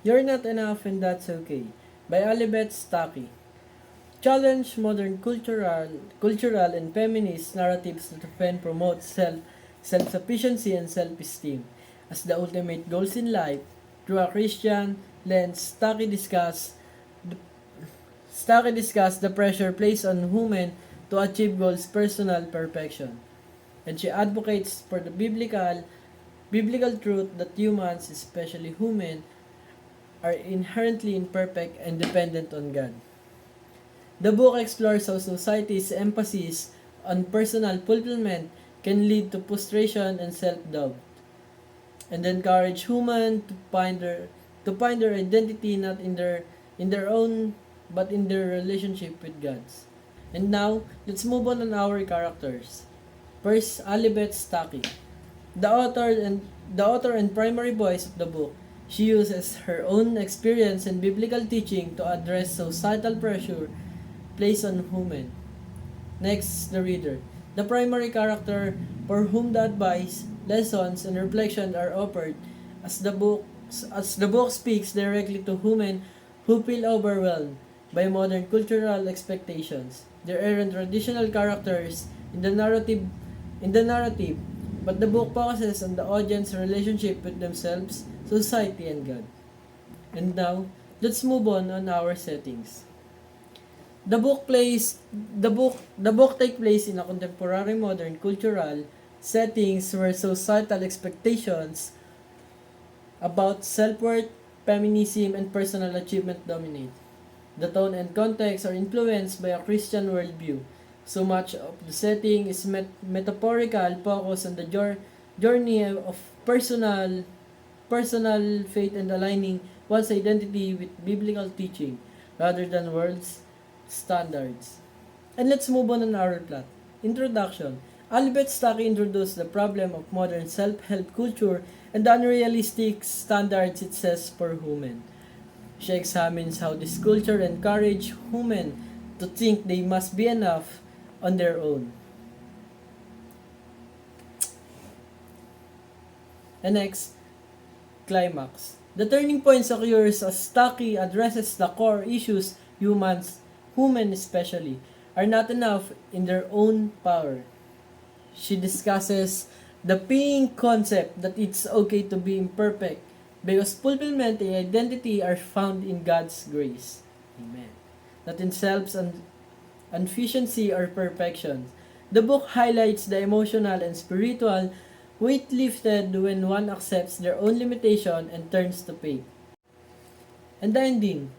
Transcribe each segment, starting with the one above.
You're Not Enough and That's Okay by Alibeth Stuckey. Challenge modern cultural and feminist narratives that often promote self-sufficiency and self-esteem as the ultimate goals in life. Through a Christian lens, the, Stuckey discussed the pressure placed on women to achieve goals personal perfection. And she advocates for the biblical truth that humans, especially women, are inherently imperfect and dependent on God. The book explores how society's emphasis on personal fulfillment can lead to frustration and self-doubt, and encourage humans to find their identity not in their own but in their relationship with God. And now, let's move on our characters. First, Alibeth Stuckey, the author and primary voice of the book. She uses her own experience and biblical teaching to address societal pressure placed on women. Next, the reader, the primary character for whom the advice, lessons, and reflection are offered as the book speaks directly to women who feel overwhelmed by modern cultural expectations. There aren't traditional characters in the narrative, but the book focuses on the audience's relationship with themselves, society, and God. And now, let's move on our settings. The book take place in a contemporary modern cultural settings where societal expectations about self-worth, feminism, and personal achievement dominate. The tone and context are influenced by a Christian worldview. So much of the setting is metaphorical, focus on the journey of personal faith and aligning one's identity with biblical teaching rather than world's standards. And let's move on our plot. Introduction. Albert Stuckey introduced the problem of modern self-help culture and the unrealistic standards it sets for women. She examines how this culture encourages women to think they must be enough on their own. And next, climax. The turning point occurs as Stuckey addresses the core issues women especially, are not enough in their own power. She discusses the being concept that it's okay to be imperfect because fulfillment and identity are found in God's grace. Amen. Not in efficiency or perfection. The book highlights the emotional and spiritual weight lifted when one accepts their own limitation and turns to faith. And the ending.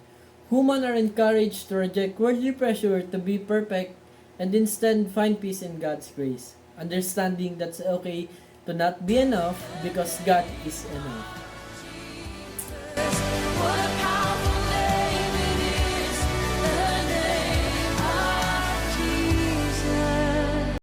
Women are encouraged to reject worldly pressure to be perfect and instead find peace in God's grace, understanding that it's okay to not be enough because God is enough.